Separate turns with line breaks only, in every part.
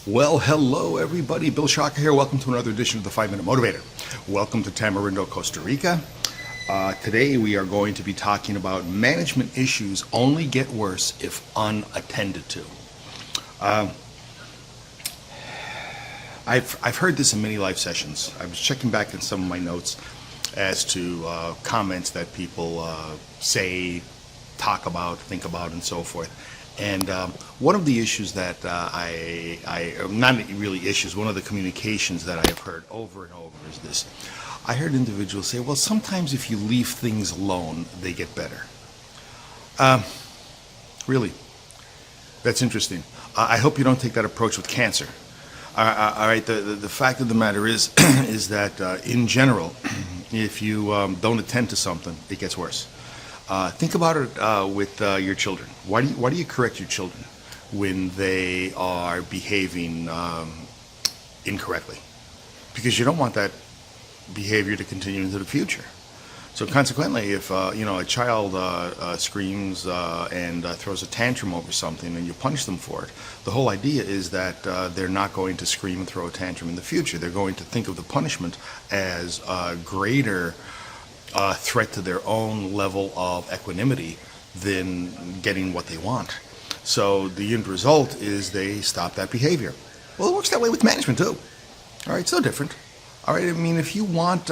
Well, hello everybody. Bill Shaka here. Welcome to another edition of the 5-Minute Motivator. Welcome to Tamarindo, Costa Rica. Today we are going to be talking about management issues only get worse if unattended to. I've heard this in many live sessions. I was checking back in some of my notes as to comments that people say, talk about, think about, and so forth. And one of the issues that not really issues, one of the communications that I have heard over and over is this. I heard individuals say, well, sometimes if you leave things alone, they get better. Really? That's interesting. I hope you don't take that approach with cancer. All right, the fact of the matter is, is that in general, if you don't attend to something, it gets worse. Think about it with your children. Why do you correct your children when they are behaving incorrectly? Because you don't want that behavior to continue into the future. So consequently, if a child screams and throws a tantrum over something and you punish them for it, the whole idea is that they're not going to scream and throw a tantrum in the future. They're going to think of the punishment as a greater threat to their own level of equanimity than getting what they want. So the end result is they stop that behavior. Well, it works that way with management too. All right, it's no different. All right, I mean, if you want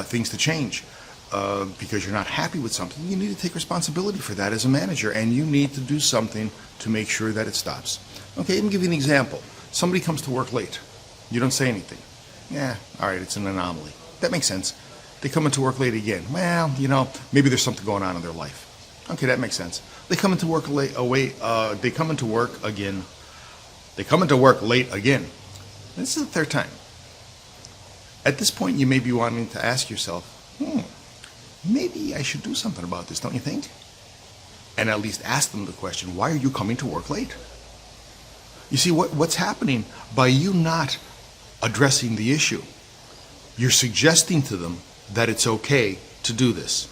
things to change because you're not happy with something, you need to take responsibility for that as a manager, and you need to do something to make sure that it stops. Okay, let me give you an example. Somebody comes to work late. You don't say anything. Yeah, all right, it's an anomaly. That makes sense. They come into work late again. Well, maybe there's something going on in their life. Okay, that makes sense. They come into work late. They come into work again. They come into work late again. This is the third time. At this point, you may be wanting to ask yourself, maybe I should do something about this, don't you think? And at least ask them the question, why are you coming to work late? You see, what's happening by you not addressing the issue? You're suggesting to them that it's okay to do this.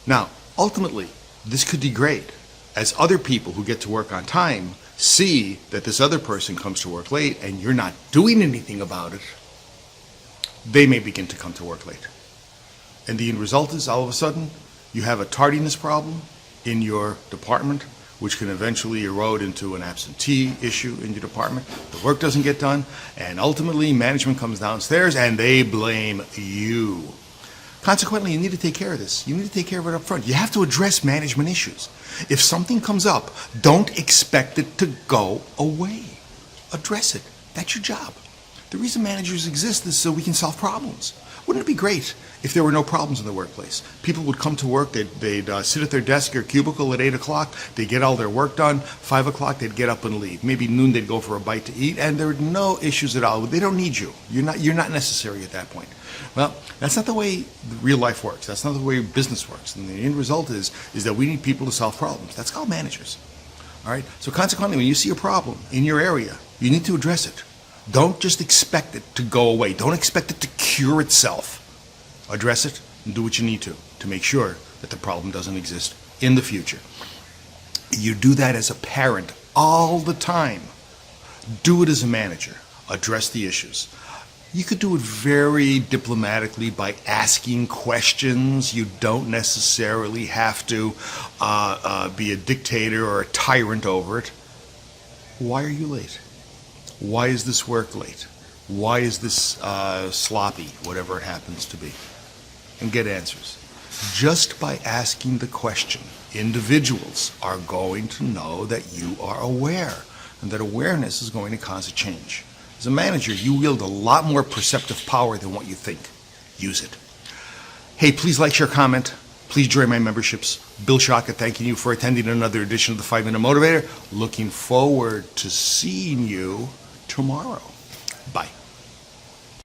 Now, ultimately, this could degrade as other people who get to work on time see that this other person comes to work late and you're not doing anything about it. They may begin to come to work late. And the end result is all of a sudden you have a tardiness problem in your department, which can eventually erode into an absentee issue in your department. The work doesn't get done, and ultimately management comes downstairs and they blame you. Consequently, you need to take care of this. You need to take care of it up front. You have to address management issues. If something comes up, don't expect it to go away. Address it. That's your job. The reason managers exist is so we can solve problems. Wouldn't it be great if there were no problems in the workplace? People would come to work, they'd sit at their desk or cubicle at 8 o'clock, they'd get all their work done, 5 o'clock they'd get up and leave. Maybe noon they'd go for a bite to eat, and there are no issues at all. They don't need you. You're not necessary at that point. Well, that's not the way real life works. That's not the way business works. And the end result is that we need people to solve problems. That's called managers. All right? So consequently, when you see a problem in your area, you need to address it. Don't just expect it to go away. Don't expect it to cure itself. Address it and do what you need to make sure that the problem doesn't exist in the future. You do that as a parent all the time. Do it as a manager. Address the issues. You could do it very diplomatically by asking questions. You don't necessarily have to be a dictator or a tyrant over it. Why are you late? Why is this work late? Why is this sloppy, whatever it happens to be? And get answers. Just by asking the question, individuals are going to know that you are aware, and that awareness is going to cause a change. As a manager, you wield a lot more perceptive power than what you think. Use it. Hey, please like, share, comment. Please join my memberships. Bill Shaka thanking you for attending another edition of the 5-Minute Motivator. Looking forward to seeing you tomorrow. Bye.